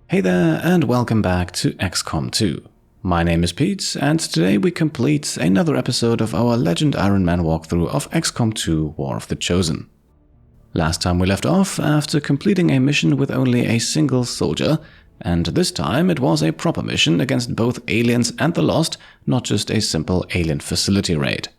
Hey there and welcome back to XCOM 2. My name is Pete and today we complete another episode of our Legend Ironman walkthrough of XCOM 2 War of the Chosen. Last time we left off after completing a mission with only a single soldier, and this time it was a proper mission against both aliens and the Lost, not just a simple alien facility raid.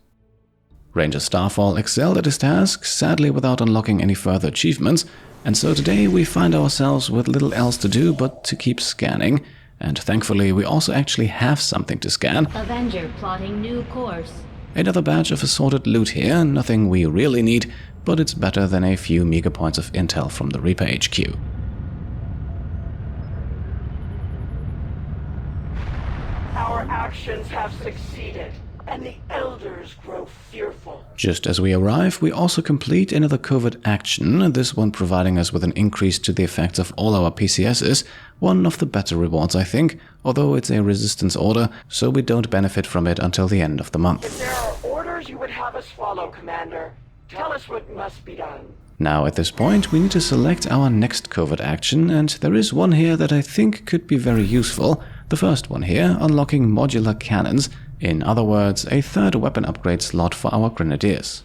Ranger Starfall excelled at his task, sadly without unlocking any further achievements, and so today we find ourselves with little else to do but to keep scanning, and thankfully we also actually have something to scan. Avenger plotting new course. Another batch of assorted loot here, nothing we really need, but it's better than a few meager points of intel from the Reaper HQ. Our actions have succeeded, and the Elders grow fearful. Just as we arrive, we also complete another covert action, this one providing us with an increase to the effects of all our PCSs, one of the better rewards I think, although it's a resistance order, so we don't benefit from it until the end of the month. If there are orders you would have us follow, Commander, tell us what must be done. Now at this point we need to select our next covert action, and there is one here that I think could be very useful. The first one here, unlocking modular cannons, in other words, a third weapon upgrade slot for our grenadiers.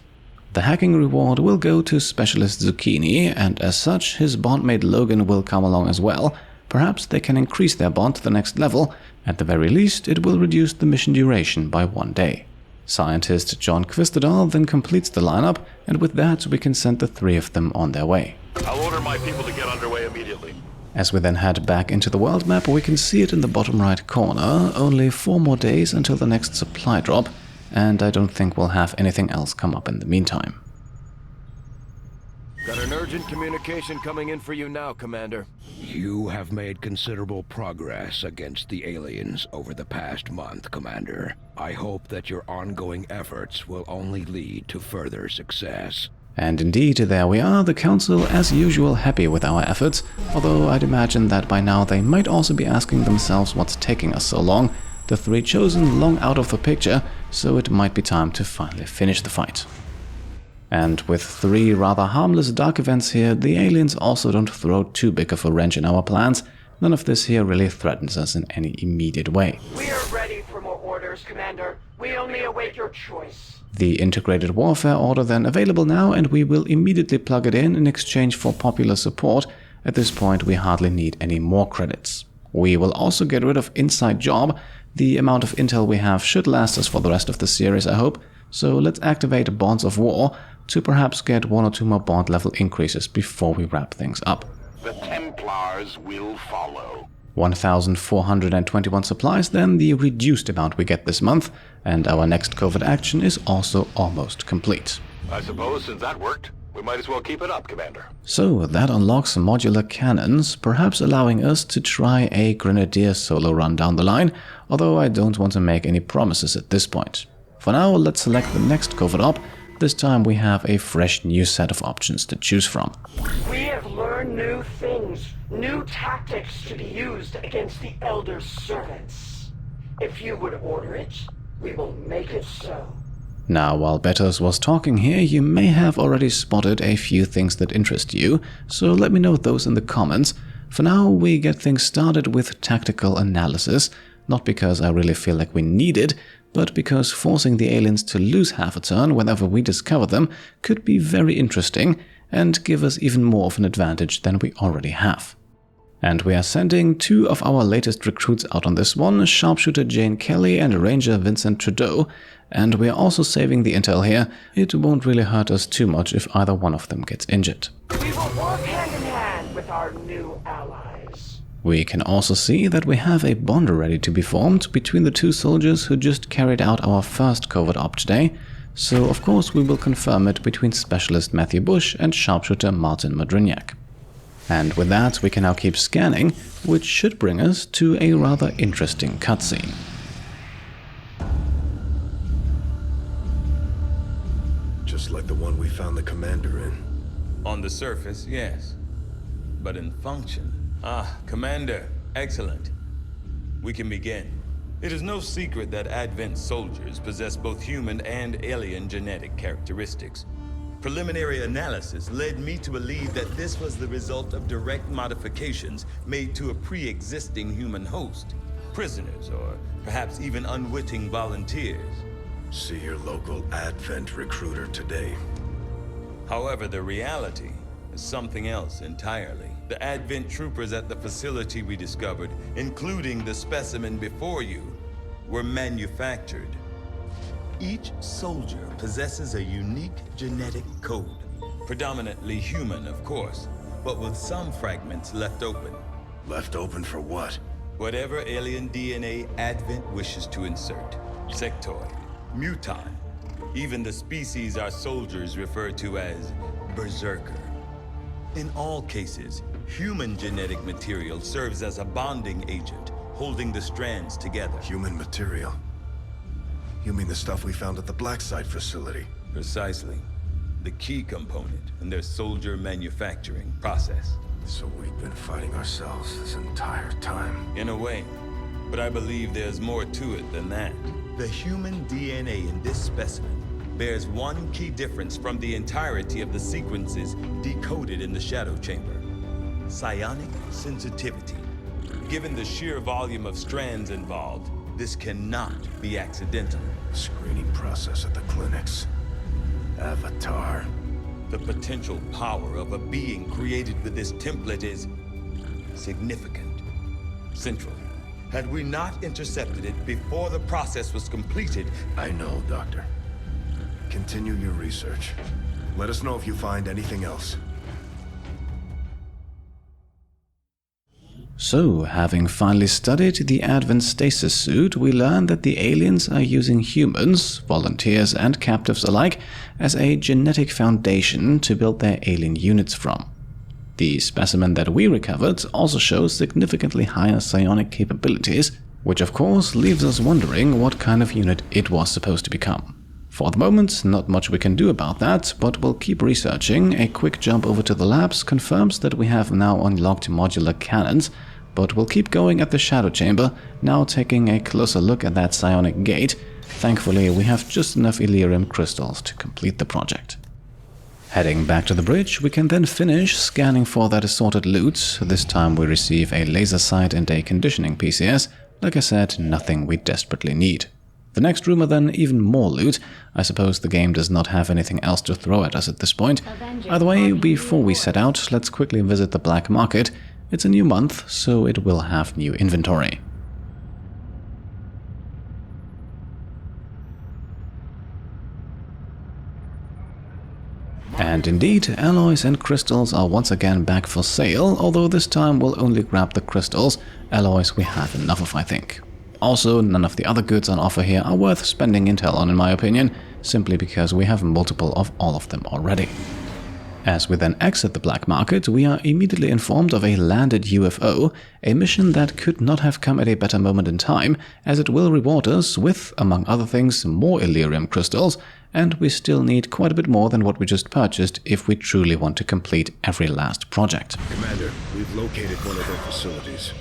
The hacking reward will go to Specialist Zucchini, and as such his bondmate Logan will come along as well. Perhaps they can increase their bond to the next level, at the very least it will reduce the mission duration by 1 day. Scientist John Quistadal then completes the lineup, and with that we can send the 3 of them on their way. I'll order my people to get underway immediately. As we then head back into the world map, we can see it in the bottom right corner, only 4 more days until the next supply drop, and I don't think we'll have anything else come up in the meantime. Got an urgent communication coming in for you now, Commander. You have made considerable progress against the aliens over the past month, Commander. I hope that your ongoing efforts will only lead to further success. And indeed, there we are, the Council as usual happy with our efforts, although I'd imagine that by now they might also be asking themselves what's taking us so long. The 3 Chosen long out of the picture, so it might be time to finally finish the fight. And with 3 rather harmless dark events here, the aliens also don't throw too big of a wrench in our plans. None of this here really threatens us in any immediate way. We are ready for more orders, Commander. We only await your choice. The integrated warfare order then available now, and we will immediately plug it in exchange for popular support. At this point we hardly need any more credits. We will also get rid of Inside Job. The amount of intel we have should last us for the rest of the series, I hope. So let's activate Bonds of War to perhaps get 1 or 2 more bond level increases before we wrap things up. The Templars will follow. 1,421 supplies, then the reduced amount we get this month, and our next covert action is also almost complete. I suppose since that worked, we might as well keep it up, Commander. So that unlocks modular cannons, perhaps allowing us to try a grenadier solo run down the line, although I don't want to make any promises at this point. For now, let's select the next covert op. This time we have a fresh new set of options to choose from. We have learned new things, new tactics to be used against the Elders' servants. If you would order it, we will make it so. Now, while Betters was talking here, you may have already spotted a few things that interest you, so let me know those in the comments. For now, we get things started with tactical analysis, not because I really feel like we need it, but because forcing the aliens to lose half a turn whenever we discover them could be very interesting and give us even more of an advantage than we already have. And we are sending 2 of our latest recruits out on this one, Sharpshooter Jane Kelly and Ranger Vincent Trudeau, and we are also saving the intel here. It won't really hurt us too much if either one of them gets injured. We will work hand in hand with our new allies. We can also see that we have a bond ready to be formed between the 2 soldiers who just carried out our first covert op today, so of course we will confirm it between Specialist Matthew Bush and Sharpshooter Martin Madrignac. And with that we can now keep scanning, which should bring us to a rather interesting cutscene. Just like the one we found the Commander in. On the surface, yes. But in function... Commander, excellent. We can begin. It is no secret that Advent soldiers possess both human and alien genetic characteristics. Preliminary analysis led me to believe that this was the result of direct modifications made to a pre-existing human host. Prisoners, or perhaps even unwitting volunteers. See your local Advent recruiter today. However, the reality is something else entirely. The Advent troopers at the facility we discovered, including the specimen before you, were manufactured. Each soldier possesses a unique genetic code. Predominantly human, of course, but with some fragments left open. Left open for what? Whatever alien DNA Advent wishes to insert. Sectoid, muton, even the species our soldiers refer to as berserker. In all cases, human genetic material serves as a bonding agent, holding the strands together. Human material? You mean the stuff we found at the Black Site facility? Precisely. The key component in their soldier manufacturing process. So we've been fighting ourselves this entire time. In a way. But I believe there's more to it than that. The human DNA in this specimen bears one key difference from the entirety of the sequences decoded in the Shadow Chamber. Psionic sensitivity. Given the sheer volume of strands involved, this cannot be accidental. Screening process at the clinics. Avatar. The potential power of a being created with this template is significant, central. Had we not intercepted it before the process was completed... I know, Doctor. Continue your research. Let us know if you find anything else. So, having finally studied the Advent Stasis suit, we learn that the aliens are using humans, volunteers and captives alike, as a genetic foundation to build their alien units from. The specimen that we recovered also shows significantly higher psionic capabilities, which of course leaves us wondering what kind of unit it was supposed to become. For the moment, not much we can do about that, but we'll keep researching. A quick jump over to the labs confirms that we have now unlocked modular cannons, but we'll keep going at the Shadow Chamber, now taking a closer look at that psionic gate. Thankfully, we have just enough Elerium crystals to complete the project. Heading back to the bridge, we can then finish scanning for that assorted loot. This time we receive a laser sight and a conditioning PCS. Like I said, nothing we desperately need. The next room are then even more loot. I suppose the game does not have anything else to throw at us at this point. Either way, before we set out, let's quickly visit the black market. It's a new month, so it will have new inventory. And indeed, alloys and crystals are once again back for sale, although this time we'll only grab the crystals. Alloys we have enough of, I think. Also, none of the other goods on offer here are worth spending intel on in my opinion, simply because we have multiple of all of them already. As we then exit the black market, we are immediately informed of a landed UFO, a mission that could not have come at a better moment in time, as it will reward us with, among other things, more Elerium crystals, and we still need quite a bit more than what we just purchased if we truly want to complete every last project. Commander, we've located one of their facilities.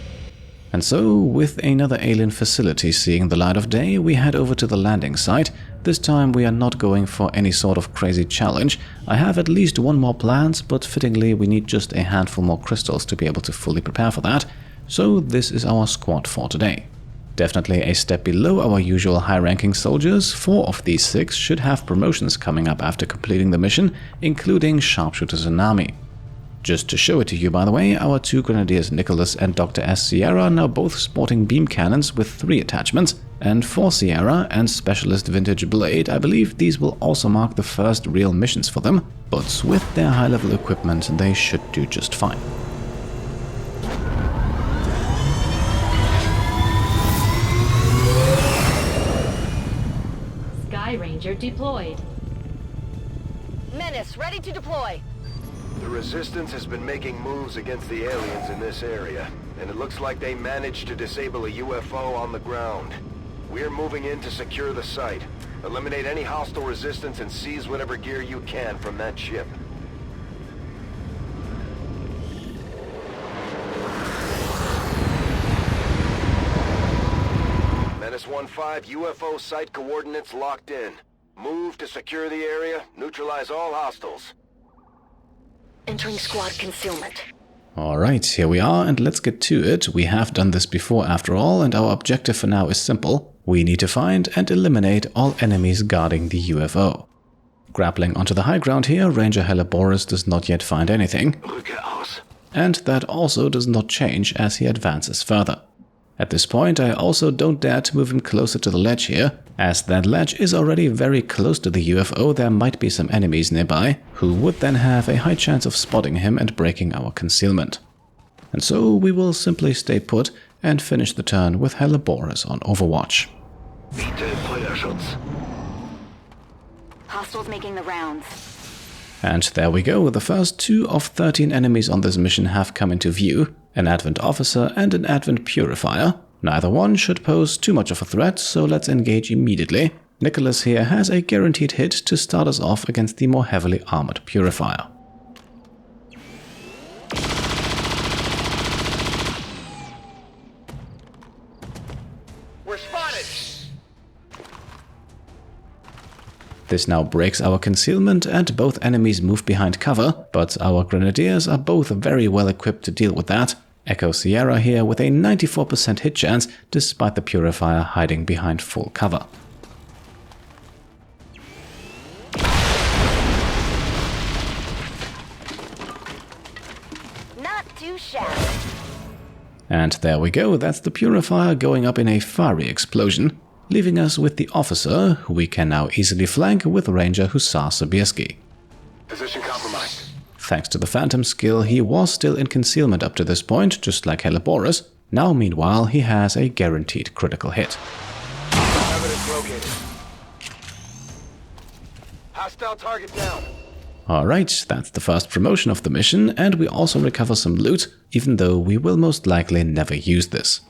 And so, with another alien facility seeing the light of day, we head over to the landing site. This time we are not going for any sort of crazy challenge. I have at least one more planned, but fittingly we need just a handful more crystals to be able to fully prepare for that. So this is our squad for today. Definitely a step below our usual high-ranking soldiers. 4 of these 6 should have promotions coming up after completing the mission, including Sharpshooter Tsunami. Just to show it to you, by the way, our 2 Grenadiers Nicholas and Dr. S. Sierra are now both sporting beam cannons with 3 attachments, and for Sierra and Specialist Vintage Blade, I believe these will also mark the first real missions for them, but with their high-level equipment they should do just fine. Sky Ranger deployed. Menace, ready to deploy. The Resistance has been making moves against the aliens in this area, and it looks like they managed to disable a UFO on the ground. We're moving in to secure the site. Eliminate any hostile resistance and seize whatever gear you can from that ship. Menace 1-5, UFO site coordinates locked in. Move to secure the area, neutralize all hostiles. Entering squad concealment. Alright, here we are, and let's get to it. We have done this before after all, and our objective for now is simple. We need to find and eliminate all enemies guarding the UFO. Grappling onto the high ground here, Ranger Helleboris does not yet find anything. Rücke aus. And that also does not change as he advances further. At this point, I also don't dare to move him closer to the ledge here. As that ledge is already very close to the UFO, there might be some enemies nearby, who would then have a high chance of spotting him and breaking our concealment. And so we will simply stay put and finish the turn with Helleboris on Overwatch. Bitte Feuerschutz. Hostiles making the rounds. And there we go, the first 2 of 13 enemies on this mission have come into view, an Advent Officer and an Advent Purifier. Neither one should pose too much of a threat, so let's engage immediately. Nicholas here has a guaranteed hit to start us off against the more heavily armored Purifier. We're spotted! This now breaks our concealment and both enemies move behind cover, but our Grenadiers are both very well equipped to deal with that. Echo Sierra here with a 94% hit chance despite the Purifier hiding behind full cover. Not too shabby. And there we go, that's the Purifier going up in a fiery explosion, leaving us with the Officer, who we can now easily flank with Ranger Hussar Sobieski. Position compromised. Thanks to the Phantom skill, he was still in concealment up to this point, just like Helleboris. Now, meanwhile, he has a guaranteed critical hit. Evidence located. Hostile target down. Alright, that's the first promotion of the mission, and we also recover some loot, even though we will most likely never use this.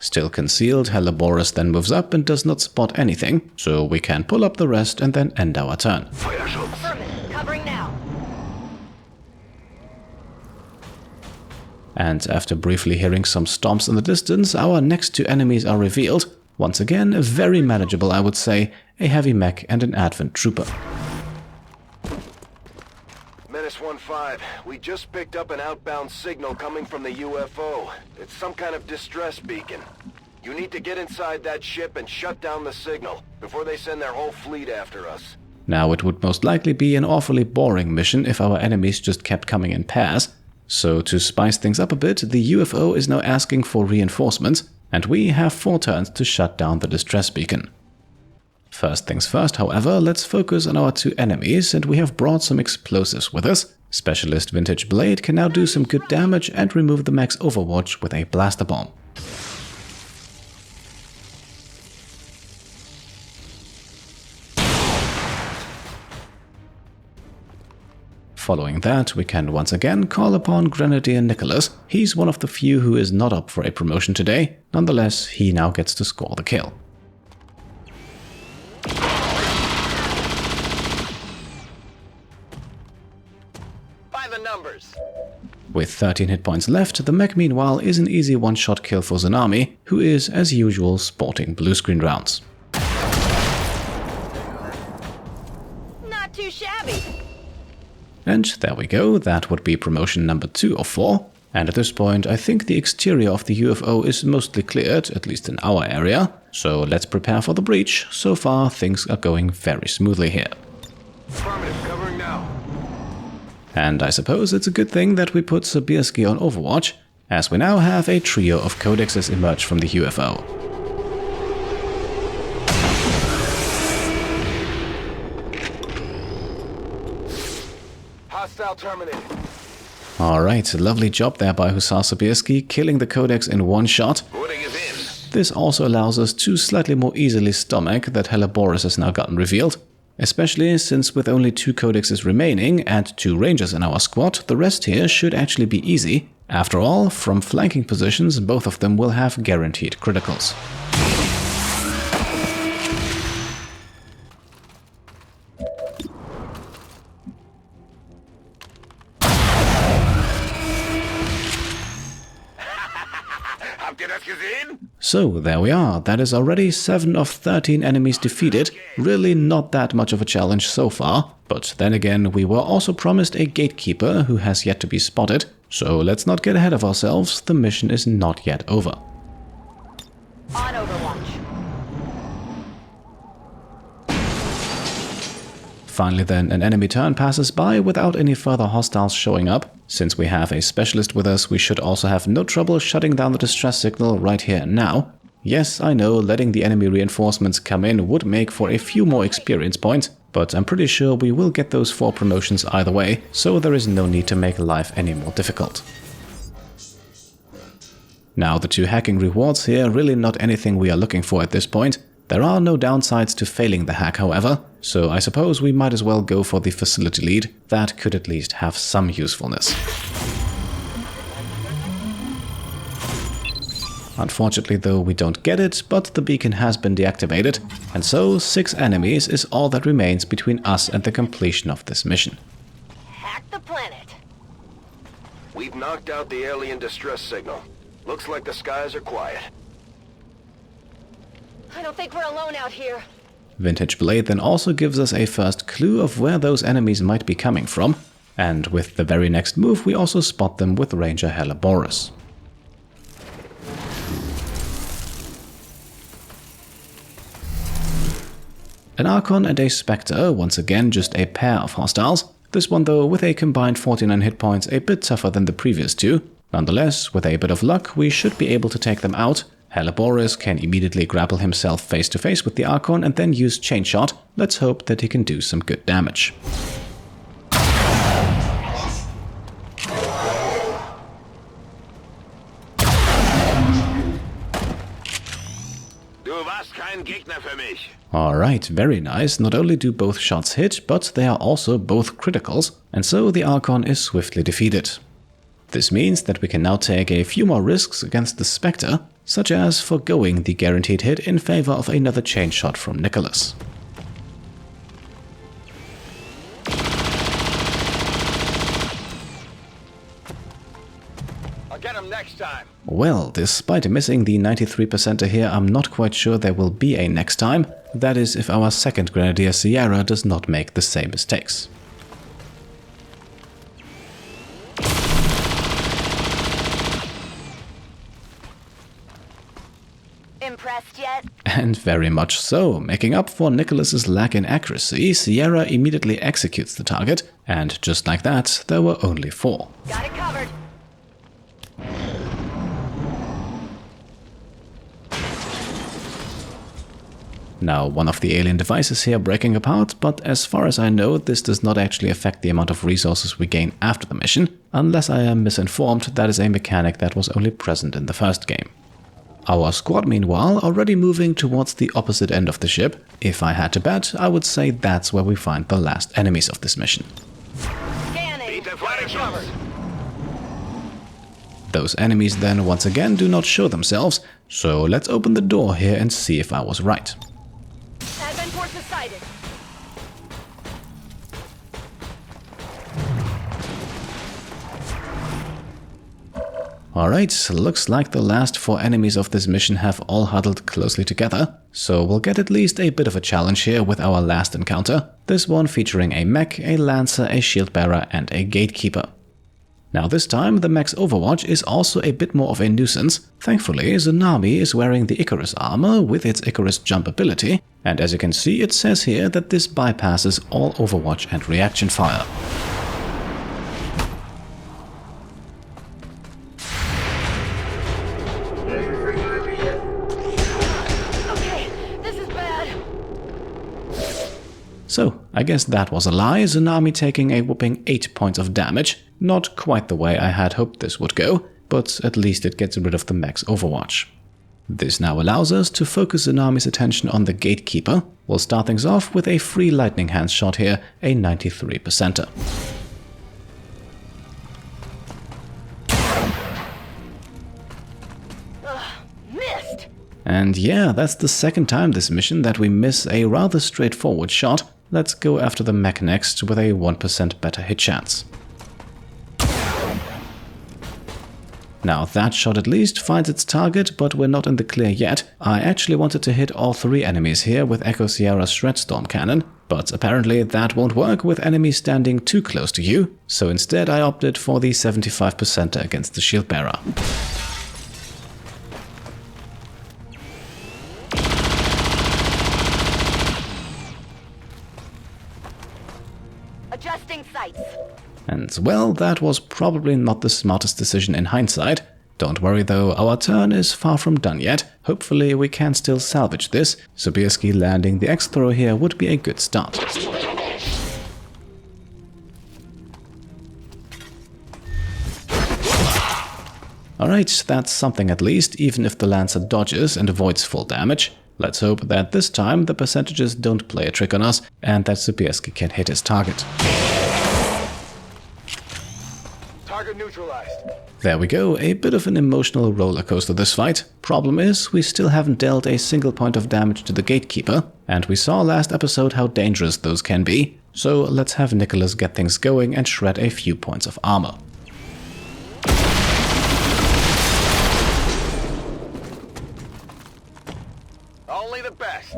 Still concealed, Helleboris then moves up and does not spot anything, so we can pull up the rest and then end our turn. Feuerschutz. Affirmative. Covering now. And after briefly hearing some stomps in the distance, our next 2 enemies are revealed. Once again, very manageable, I would say, a heavy mech and an Advent Trooper. Menace 1-5, we just picked up an outbound signal coming from the UFO. It's some kind of distress beacon. You need to get inside that ship and shut down the signal before they send their whole fleet after us. Now, it would most likely be an awfully boring mission if our enemies just kept coming in pairs. So to spice things up a bit, the UFO is now asking for reinforcements, and we have 4 turns to shut down the distress beacon. First things first, however, let's focus on our 2 enemies, and we have brought some explosives with us. Specialist Vintage Blade can now do some good damage and remove the mech's Overwatch with a blaster bomb. Following that, we can once again call upon Grenadier Nicholas. He's one of the few who is not up for a promotion today. Nonetheless, he now gets to score the kill. By the numbers. With 13 hit points left, the mech meanwhile is an easy one-shot kill for Tsunami, who is, as usual, sporting blue screen rounds. Not too shabby. And there we go, that would be promotion number 2 of 4. And at this point, I think the exterior of the UFO is mostly cleared, at least in our area. So let's prepare for the breach. So far, things are going very smoothly here. Affirmative, covering now. And I suppose it's a good thing that we put Sobieski on Overwatch, as we now have a trio of codexes emerge from the UFO. Hostile terminated. Alright, lovely job there by Hussar Sobieski, killing the codex in one shot. Footing is in. This also allows us to slightly more easily stomach that Helleboris has now gotten revealed. Especially since with only 2 codexes remaining and 2 rangers in our squad, the rest here should actually be easy. After all, from flanking positions, both of them will have guaranteed criticals. So there we are, that is already 7 of 13 enemies defeated, really not that much of a challenge so far. But then again, we were also promised a gatekeeper who has yet to be spotted, so let's not get ahead of ourselves, the mission is not yet over. On Overwatch. Finally then, an enemy turn passes by without any further hostiles showing up. Since we have a specialist with us, we should also have no trouble shutting down the distress signal right here and now. Yes, I know, letting the enemy reinforcements come in would make for a few more experience points, but I'm pretty sure we will get those 4 promotions either way, so there is no need to make life any more difficult. Now, the 2 hacking rewards here, really not anything we are looking for at this point. There are no downsides to failing the hack, however, so I suppose we might as well go for the facility lead. That could at least have some usefulness. Unfortunately though, we don't get it, but the beacon has been deactivated, and so 6 enemies is all that remains between us and the completion of this mission. Hack the planet. We've knocked out the alien distress signal. Looks like the skies are quiet. I don't think we're alone out here. Vintage Blade then also gives us a first clue of where those enemies might be coming from, and with the very next move we also spot them with Ranger Helleboris. An Archon and a Spectre, once again just a pair of hostiles, this one though with a combined 49 hit points, a bit tougher than the previous 2. Nonetheless, with a bit of luck we should be able to take them out. Helleboris can immediately grapple himself face to face with the Archon and then use Chain Shot. Let's hope that he can do some good damage. Alright, very nice. Not only do both shots hit, but they are also both criticals, and so the Archon is swiftly defeated. This means that we can now take a few more risks against the Spectre, such as foregoing the guaranteed hit in favor of another chain shot from Nicholas. I'll get him next time. Well, despite missing the 93%er here, I'm not quite sure there will be a next time. That is if our second Grenadier Sierra does not make the same mistakes. Impressed yet? And very much so. Making up for Nicholas's lack in accuracy, Sierra immediately executes the target, and just like that, there were only 4. Got it covered. Now, one of the alien devices here breaking apart, but as far as I know, this does not actually affect the amount of resources we gain after the mission. Unless I am misinformed, that is a mechanic that was only present in the first game. Our squad, meanwhile, already moving towards the opposite end of the ship. If I had to bet, I would say that's where we find the last enemies of this mission. Scanning. Those enemies then once again do not show themselves, so let's open the door here and see if I was right. Advent forces sighted. Alright, looks like the last 4 enemies of this mission have all huddled closely together, so we'll get at least a bit of a challenge here with our last encounter, this one featuring a mech, a lancer, a shield bearer and a gatekeeper. Now this time the mech's Overwatch is also a bit more of a nuisance. Thankfully, Tsunami is wearing the Icarus armor with its Icarus jump ability, and as you can see it says here that this bypasses all Overwatch and reaction fire. So, I guess that was a lie, Tsunami taking a whopping 8 points of damage. Not quite the way I had hoped this would go, but at least it gets rid of the mech's Overwatch. This now allows us to focus Tsunami's attention on the Gatekeeper. We'll start things off with a free lightning hand shot here, a 93%er. Missed! And yeah, that's the second time this mission that we miss a rather straightforward shot. Let's go after the mech next with a 1% better hit chance. Now that shot at least finds its target, but we're not in the clear yet. I actually wanted to hit all 3 enemies here with Echo Sierra's Shredstorm cannon, but apparently that won't work with enemies standing too close to you, so instead I opted for the 75% against the shield bearer. Adjusting sights. And well, that was probably not the smartest decision in hindsight. Don't worry though, our turn is far from done yet. Hopefully we can still salvage this. Sobieski landing the X-throw here would be a good start. Alright, that's something at least, even if the Lancer dodges and avoids full damage. Let's hope that this time the percentages don't play a trick on us and that Sobieski can hit his target. Target neutralized. There we go, a bit of an emotional rollercoaster this fight. Problem is, we still haven't dealt a single point of damage to the Gatekeeper, and we saw last episode how dangerous those can be. So let's have Nicholas get things going and shred a few points of armor. Only the best.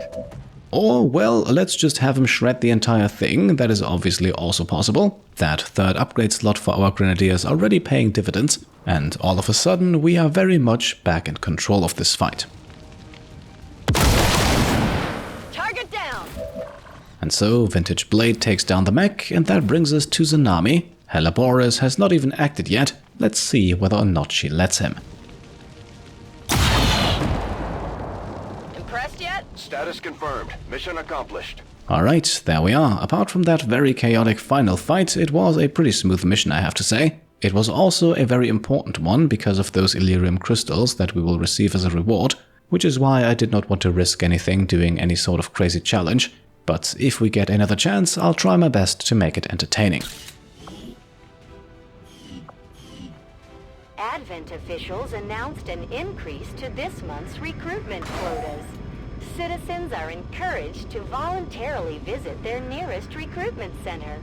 Or, well, let's just have him shred the entire thing. That is obviously also possible. That 3rd upgrade slot for our Grenadiers already paying dividends, and all of a sudden we are very much back in control of this fight. Target down. And so Vintage Blade takes down the mech, and that brings us to Tsunami. Helleboris has not even acted yet. Let's see whether or not she lets him. Impressed yet? Status confirmed. Mission accomplished. Alright, there we are. Apart from that very chaotic final fight, it was a pretty smooth mission, I have to say. It was also a very important one because of those Elerium crystals that we will receive as a reward, which is why I did not want to risk anything doing any sort of crazy challenge. But if we get another chance, I'll try my best to make it entertaining. Advent officials announced an increase to this month's recruitment quotas. Citizens are encouraged to voluntarily visit their nearest recruitment center.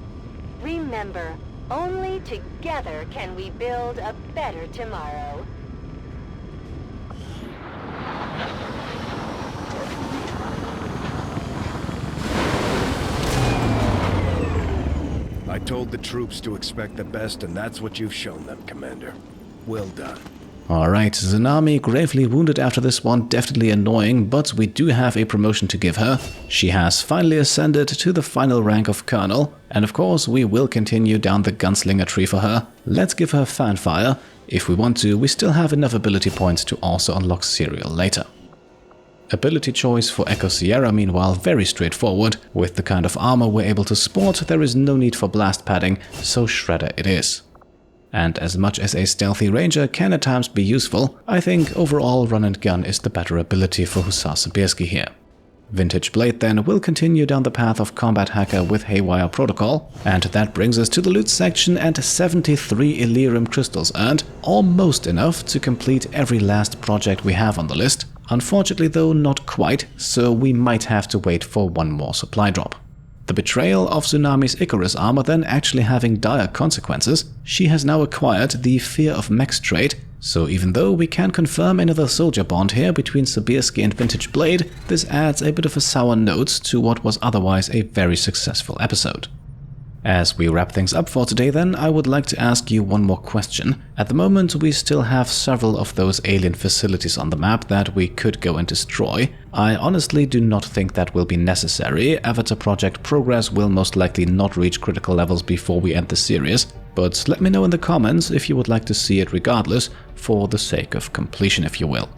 Remember, only together can we build a better tomorrow. I told the troops to expect the best, and that's what you've shown them, Commander. Well done. Alright, Tsunami gravely wounded after this one, definitely annoying, but we do have a promotion to give her. She has finally ascended to the final rank of Colonel, and of course we will continue down the gunslinger tree for her. Let's give her fanfire. If we want to, we still have enough ability points to also unlock Serial later. Ability choice for Echo Sierra, meanwhile, very straightforward. With the kind of armor we're able to sport, there is no need for blast padding, so Shredder it is. And as much as a stealthy ranger can at times be useful, I think overall run and gun is the better ability for Hussar Sobieski here. Vintage Blade then will continue down the path of Combat Hacker with Haywire Protocol, and that brings us to the loot section and 73 Elerium crystals earned, almost enough to complete every last project we have on the list. Unfortunately though, not quite, so we might have to wait for one more supply drop. The betrayal of Tsunami's Icarus armor then actually having dire consequences, she has now acquired the Fear of Mechs trait, so even though we can confirm another soldier bond here between Sobieski and Vintage Blade, this adds a bit of a sour note to what was otherwise a very successful episode. As we wrap things up for today then, I would like to ask you one more question. At the moment we still have several of those alien facilities on the map that we could go and destroy. I honestly do not think that will be necessary. Avatar Project progress will most likely not reach critical levels before we end the series, but let me know in the comments if you would like to see it regardless, for the sake of completion if you will.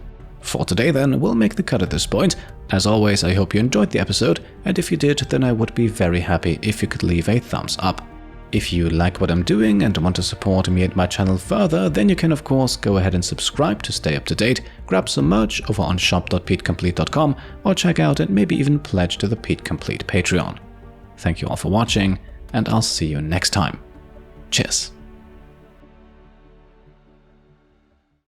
For today then, we'll make the cut at this point. As always, I hope you enjoyed the episode, and if you did, then I would be very happy if you could leave a thumbs up. If you like what I'm doing and want to support me and my channel further, then you can of course go ahead and subscribe to stay up to date, grab some merch over on shop.petecomplete.com, or check out and maybe even pledge to the Pete Complete Patreon. Thank you all for watching, and I'll see you next time. Cheers.